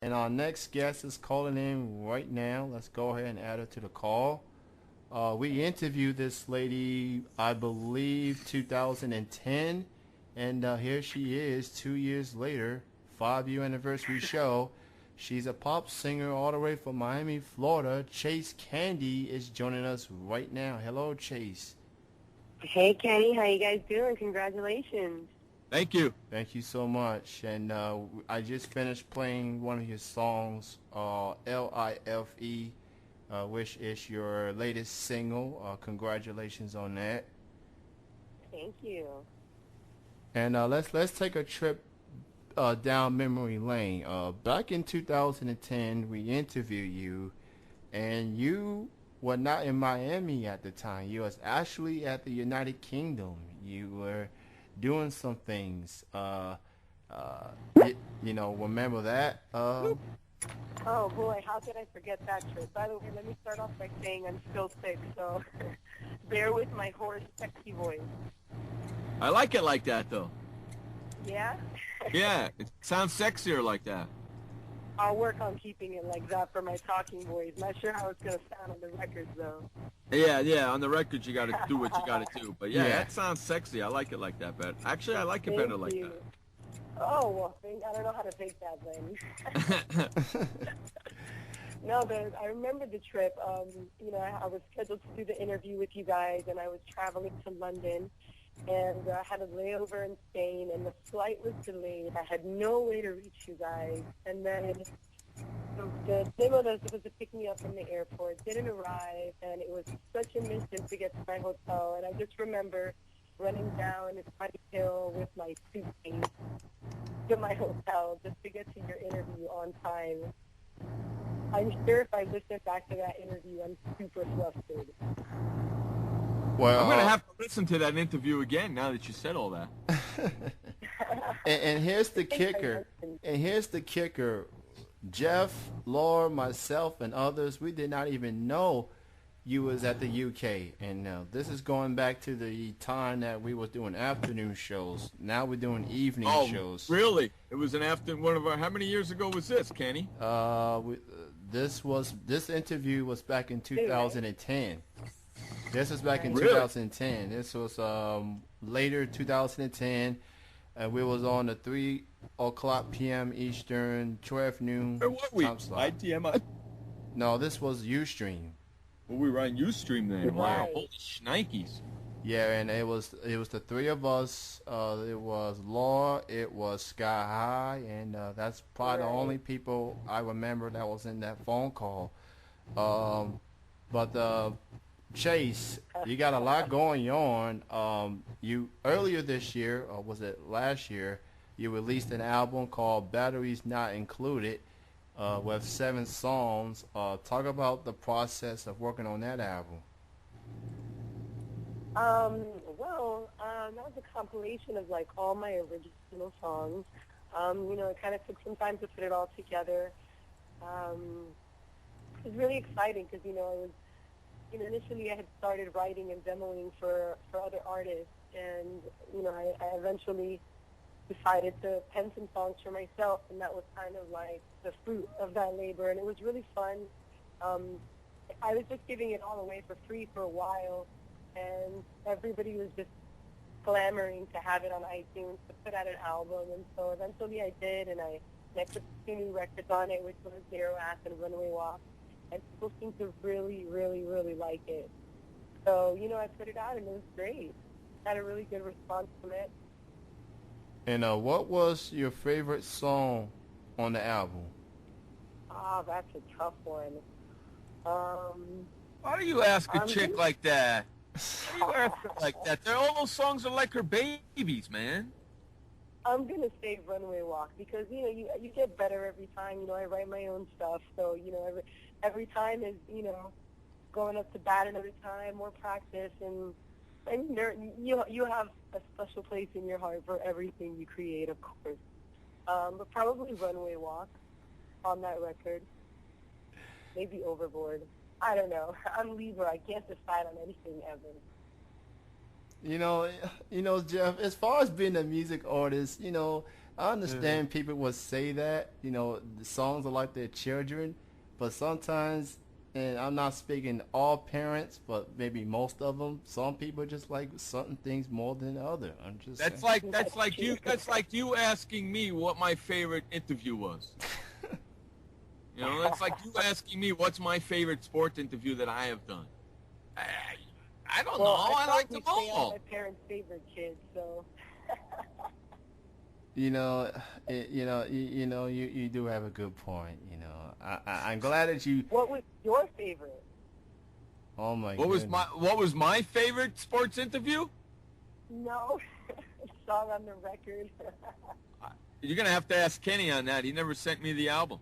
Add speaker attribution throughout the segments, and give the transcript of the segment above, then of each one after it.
Speaker 1: And our next guest is calling in right now. Let's go ahead and add her to the call. We interviewed this lady, I believe, 2010, and here she is 2 years later, 5-year anniversary show. She's a pop singer all the way from Miami, Florida. Chaise Candie is joining us right now. Hello, Chaise.
Speaker 2: Hey, Kenny. How you guys doing? Congratulations.
Speaker 3: Thank you.
Speaker 1: Thank you so much. And I just finished playing one of your songs, L.I.F.E, which is your latest single. Congratulations on that.
Speaker 2: Thank you.
Speaker 1: And let's take a trip down memory lane. Back in 2010, we interviewed you, and you were not in Miami at the time. You was actually at the United Kingdom. You were doing some things. Remember that?
Speaker 2: Oh boy, how could I forget that trip? By the way, let me start off by saying I'm still sick, so bear with my hoarse, sexy voice.
Speaker 3: I like it like that, though.
Speaker 2: Yeah?
Speaker 3: Yeah, it sounds sexier like that.
Speaker 2: I'll work on keeping it like that for my talking voice. Not sure how it's going to sound on the records, though.
Speaker 3: Yeah, on the records you got to do what you got to do. But yeah, that sounds sexy. I like it like that better. Actually, I like it better like that.
Speaker 2: Oh, well, I don't know how to fake that then. No, I remember the trip. I was scheduled to do the interview with you guys, and I was traveling to London, and I had a layover in Spain, and the flight was delayed. I had no way to reach you guys, and then the limo that was supposed to pick me up from the airport didn't arrive, and it was such a mission to get to my hotel, and I just remember running down this funny hill with my suitcase to my hotel just to get to your interview on time. I'm sure if I listen back to that interview, I'm super flustered.
Speaker 3: Well, I'm going to have to listen to that interview again now that you said all that.
Speaker 1: and here's the kicker. Jeff, Laura, myself, and others, we did not even know you was at the UK. And this is going back to the time that we was doing afternoon shows. Now we're doing evening shows.
Speaker 3: Really? It was an one of our. How many years ago was this, Kenny?
Speaker 1: This interview was back in 2010. This was back in
Speaker 3: Really?
Speaker 1: 2010. This was later 2010. We was on the 3 o'clock p.m. Eastern, 12 noon
Speaker 3: Where were we?
Speaker 1: time slot.
Speaker 3: ITMI?
Speaker 1: No, this was Ustream.
Speaker 3: Well, we were on Ustream then. Wow.
Speaker 2: Right.
Speaker 3: Holy shnikes.
Speaker 1: Yeah, and it was the three of us. It was Laura, it was Sky High, and that's probably the only people I remember that was in that phone call. But Chaise, you got a lot going on. You earlier this year, or was it last year, you released an album called Batteries Not Included, with 7 songs. Talk about the process of working on that album.
Speaker 2: That was a compilation of like all my original songs. It kind of took some time to put it all together. It was really exciting because, initially I had started writing and demoing for other artists, and, I eventually decided to pen some songs for myself, and that was kind of like the fruit of that labor, and it was really fun. I was just giving it all away for free for a while, and everybody was just clamoring to have it on iTunes, to put out an album, and so eventually I did, and I put 2 new records on it, which was Zero Ass and Runaway Walk, and people seem to really, really, really like it. So, I put it out, and it was great. Had a really good response from it.
Speaker 1: And what was your favorite song on the album?
Speaker 2: That's a tough one.
Speaker 3: Why do you ask a chick like that? Why do you ask her like that? All those songs are like her babies, man.
Speaker 2: I'm going to say Runaway Walk because, you get better every time. I write my own stuff. So, every time is, going up to bat another time, more practice. And you have a special place in your heart for everything you create, of course. But probably Runaway Walk on that record. Maybe Overboard. I don't know. I'm Libra. I can't decide on anything ever.
Speaker 1: Jeff, as far as being a music artist, I understand people would say that, you know, the songs are like their children, but sometimes, and I'm not speaking all parents, but maybe most of them, some people just like certain things more than other. I'm just
Speaker 3: That's
Speaker 1: saying.
Speaker 3: like you asking me what my favorite interview was. You know, that's like you asking me what's my favorite sports interview that I have done. I don't know. I like them all.
Speaker 2: My parents' favorite kids, so.
Speaker 1: You know, you do have a good point. You know, I'm glad that you.
Speaker 2: What was your favorite?
Speaker 1: Oh my.
Speaker 3: What was my favorite sports interview?
Speaker 2: No, song on the record.
Speaker 3: You're gonna have to ask Kenny on that. He never sent me the album.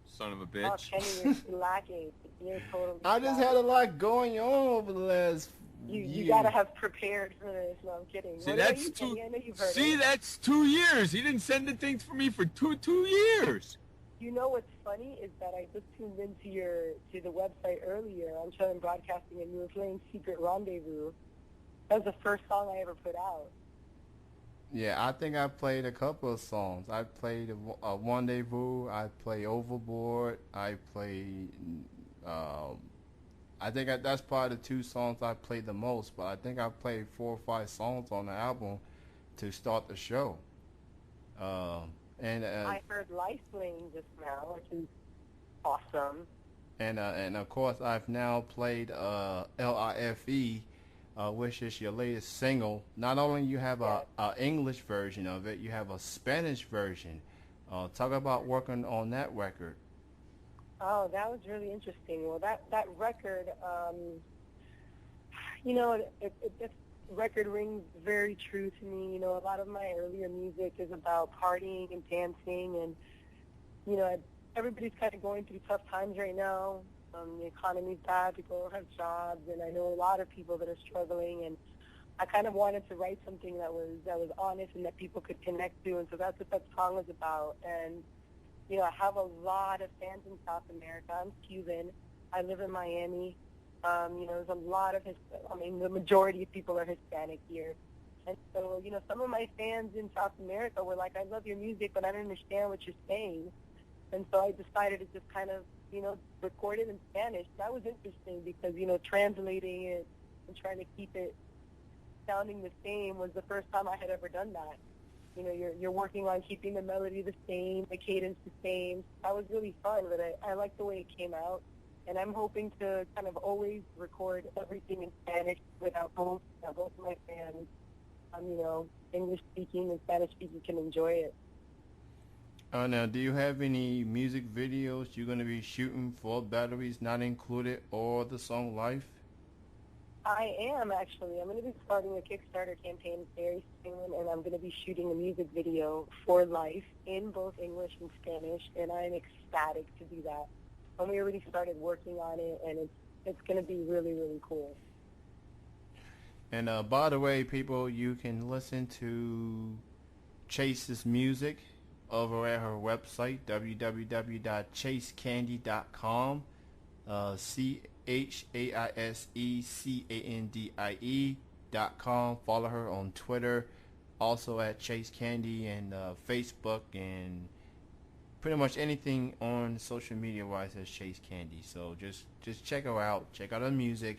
Speaker 3: Son of a bitch.
Speaker 2: Oh, Kenny, you're lacking. You're totally.
Speaker 1: I just had a lot going on over the last.
Speaker 2: You gotta have prepared for this. No, I'm kidding.
Speaker 3: See, that's 2.
Speaker 2: I know you've heard
Speaker 3: See,
Speaker 2: it.
Speaker 3: that's 2 years. He didn't send the things for me for two years.
Speaker 2: You know what's funny is that I just tuned into the website earlier on Chillin Broadcasting, and you were playing Secret Rendezvous. That was the first song I ever put out.
Speaker 1: Yeah, I think I played a couple of songs. I played a Rendezvous. I played Overboard. I played. I think that's probably the 2 songs I played the most. But I think I played 4 or 5 songs on the album to start the show. And
Speaker 2: I heard L.I.F.E playing just now, which is awesome.
Speaker 1: And of course I've now played L.I.F.E. Which is your latest single. Not only you have a English version of it, you have a Spanish version. Talk about working on that record.
Speaker 2: Oh, that was really interesting. Well, that record, you know, it record rings very true to me. You know, a lot of my earlier music is about partying and dancing, and you know, everybody's kind of going through tough times right now. The economy's bad, people don't have jobs, and I know a lot of people that are struggling, and I kind of wanted to write something that was honest and that people could connect to, and so that's what that song is about. And, you know, I have a lot of fans in South America. I'm Cuban. I live in Miami. You know, there's a lot of, the majority of people are Hispanic here. And so, you know, some of my fans in South America were like, I love your music, but I don't understand what you're saying. And so I decided to just kind of, you know, record it in Spanish. That was interesting because, you know, translating it and trying to keep it sounding the same was the first time I had ever done that. You know, you're working on keeping the melody the same, the cadence the same. That was really fun, but I like the way it came out. And I'm hoping to kind of always record everything in Spanish without both of my fans, you know, English-speaking and Spanish-speaking can enjoy it.
Speaker 1: Now, do you have any music videos you're going to be shooting for Batteries Not Included or the song L.I.F.E?
Speaker 2: I am, actually. I'm going to be starting a Kickstarter campaign very soon, and I'm going to be shooting a music video for L.I.F.E in both English and Spanish, and I'm ecstatic to do that. And we already started working on it, and it's going to be really, really cool.
Speaker 1: And by the way, people, you can listen to Chaise's music over at her website, www.chaisecandie.com, Chaisecandie.com. Follow her on Twitter, also at Chaise Candie, and Facebook, and pretty much anything on social media wise as Chaise Candie. So just check her out. Check out her music.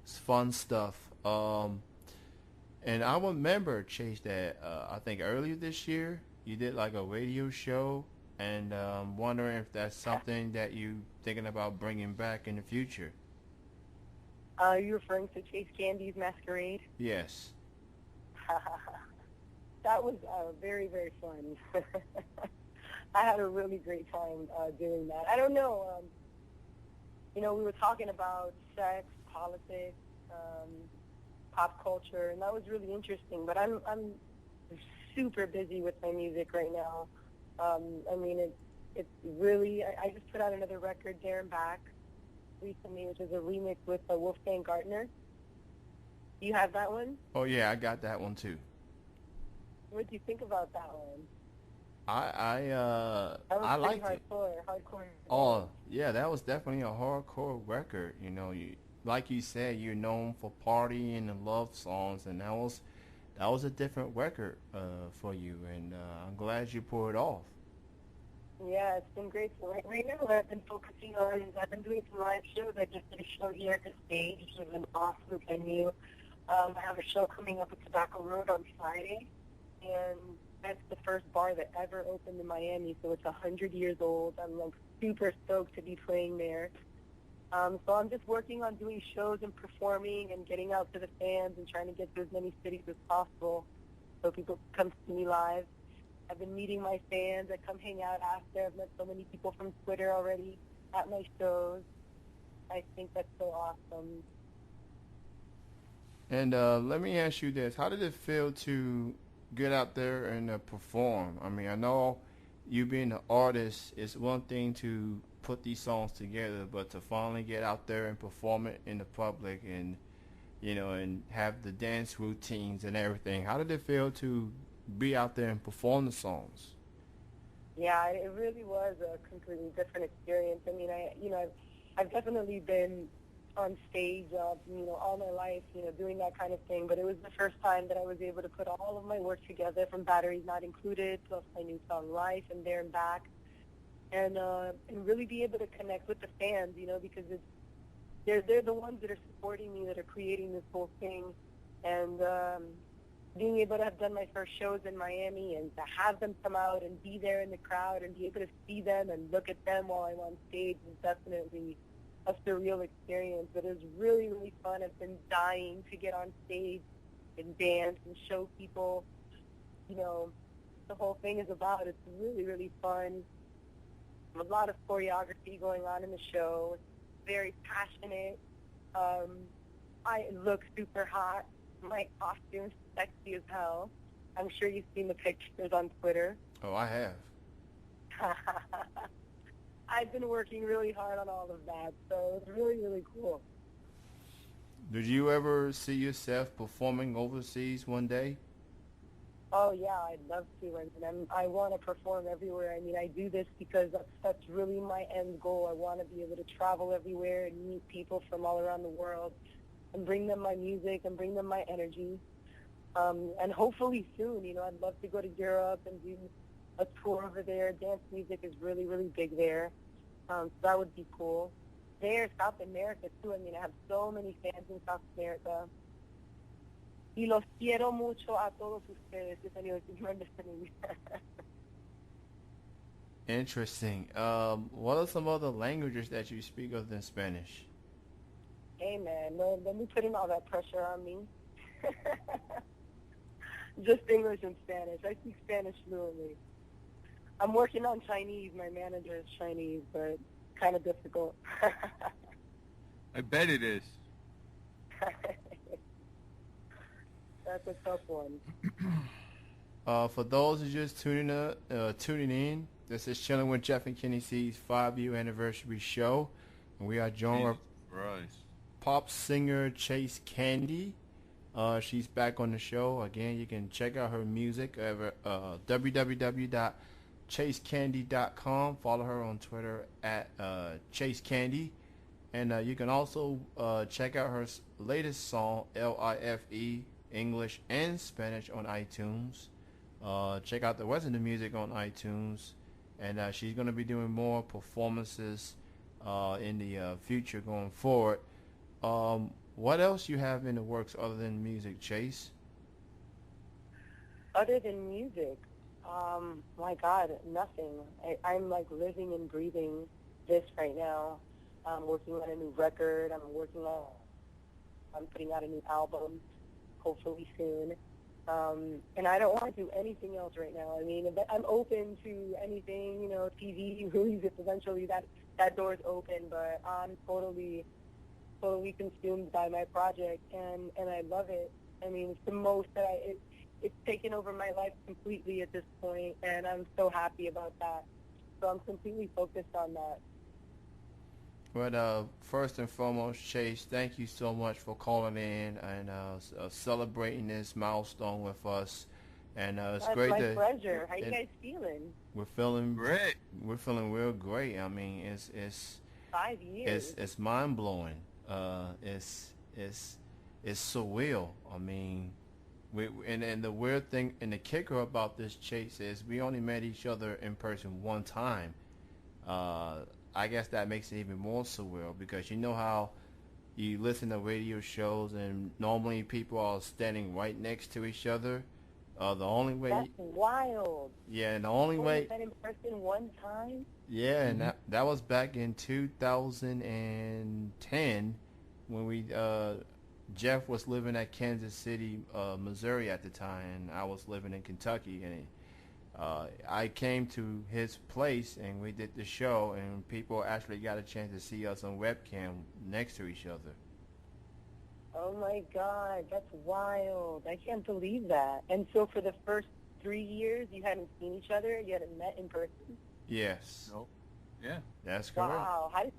Speaker 1: It's fun stuff. And I remember, Chaise, that I think earlier this year you did like a radio show, and wondering if that's something that you thinking about bringing back in the future.
Speaker 2: Are you referring to Chaise Candie's Masquerade?
Speaker 1: Yes.
Speaker 2: That was very, very fun. I had a really great time doing that. I don't know. You know, we were talking about sex, politics, pop culture, and that was really interesting. But I'm super busy with my music right now. I mean, it's really, I just put out another record, There and Back, recently, which is a remix with Wolfgang Gartner. Do you have that one?
Speaker 1: Oh yeah, I got that one too.
Speaker 2: What do you think about that one?
Speaker 1: I liked it.
Speaker 2: Hardcore.
Speaker 1: Oh yeah, that was definitely a hardcore record. You know, like you said, you're known for partying and love songs, and that that was a different record for you, and I'm glad you pulled it off.
Speaker 2: Yeah, it's been great. So right now I've been focusing on, I've been doing some live shows. I just did a show here at the stage, which is an awesome venue. I have a show coming up at Tobacco Road on Friday, and that's the first bar that ever opened in Miami, so it's 100 years old. I'm like super stoked to be playing there. So I'm just working on doing shows and performing and getting out to the fans and trying to get to as many cities as possible so people can come see me live. I've been meeting my fans that come hang out after. I've met so many people from Twitter already at my shows. I think that's so awesome.
Speaker 1: And let me ask you this: how did it feel to get out there and perform? I mean, I know you being an artist is one thing to put these songs together, but to finally get out there and perform it in the public and and have the dance routines and everything. How did it feel to be out there and perform the songs?
Speaker 2: Yeah, it really was a completely different experience. I mean, I've definitely been on stage, all my life, doing that kind of thing. But it was the first time that I was able to put all of my work together, from Batteries Not Included, plus my new song Life and There and Back, and really be able to connect with the fans, because they're the ones that are supporting me, that are creating this whole thing, and being able to have done my first shows in Miami and to have them come out and be there in the crowd and be able to see them and look at them while I'm on stage is definitely a surreal experience. But it was really, really fun. I've been dying to get on stage and dance and show people, the whole thing is about. It's really, really fun. A lot of choreography going on in the show. Very passionate. I look super hot. My costume's sexy as hell. I'm sure you've seen the pictures on Twitter.
Speaker 1: Oh, I have.
Speaker 2: I've been working really hard on all of that, so it's really, really cool.
Speaker 1: Did you ever see yourself performing overseas one day?
Speaker 2: Oh, yeah, I'd love to, and I want to perform everywhere. I mean, I do this because that's really my end goal. I want to be able to travel everywhere and meet people from all around the world and bring them my music and bring them my energy. And hopefully soon, I'd love to go to Europe and do a tour over there. Dance music is really, really big there. So that would be cool. There, South America, too. I mean, I have so many fans in South America. Y los quiero mucho a todos ustedes, if anyone's listening.
Speaker 1: Interesting. What are some other languages that you speak other than Spanish?
Speaker 2: Hey, man, no, let me put in all that pressure on me. Just English and Spanish. I speak Spanish fluently. I'm working on Chinese. My manager is Chinese, but kind of difficult.
Speaker 3: I bet it is.
Speaker 2: That's a tough one.
Speaker 1: For those who just tuning in, this is Chillin with Jeff and Kenny C's 5-year anniversary show, and we are joined with pop singer Chaise Candie. She's back on the show again. You can check out her music over www.chaisecandie.com. Follow her on Twitter at Chaise Candie, and you can also check out her latest song L.I.F.E. English and Spanish on iTunes. Check out the rest of the music on iTunes, and she's going to be doing more performances in the future going forward. What else you have in the works other than music, Chaise?
Speaker 2: Other than music, my God, nothing. I'm like living and breathing this right now. I'm working on a new record. I'm putting out a new album, hopefully soon. And I don't want to do anything else right now. I mean, I'm open to anything, TV, movies, if eventually that door's open, but I'm totally consumed by my project, and I love it. I mean, it's the most that it's taken over my life completely at this point, and I'm so happy about that. So I'm completely focused on that.
Speaker 1: But first and foremost, Chaise, thank you so much for calling in and celebrating this milestone with us. And it's
Speaker 2: That's
Speaker 1: great
Speaker 2: my
Speaker 1: to.
Speaker 2: pleasure. How you guys feeling?
Speaker 1: We're feeling
Speaker 3: Great.
Speaker 1: We're feeling real great. I mean, it's
Speaker 2: 5 years.
Speaker 1: it's mind blowing. It's surreal. I mean, And the weird thing and the kicker about this Chase is we only met each other in person one time. I guess that makes it even more surreal because you know how you listen to radio shows and normally people are standing right next to each other. The only way.
Speaker 2: That's wild.
Speaker 1: Yeah, and the only
Speaker 2: Only
Speaker 1: way.
Speaker 2: met in person one time?
Speaker 1: Yeah, and that was back in 2010 when Jeff was living at Kansas City, Missouri at the time, and I was living in Kentucky, and I came to his place and we did the show, and people actually got a chance to see us on webcam next to each other.
Speaker 2: Oh my God, that's wild. I can't believe that. And so for the first 3 years, you hadn't seen each other? You hadn't met in person?
Speaker 1: Yes.
Speaker 3: Nope. Yeah.
Speaker 1: That's correct.
Speaker 2: Wow. How did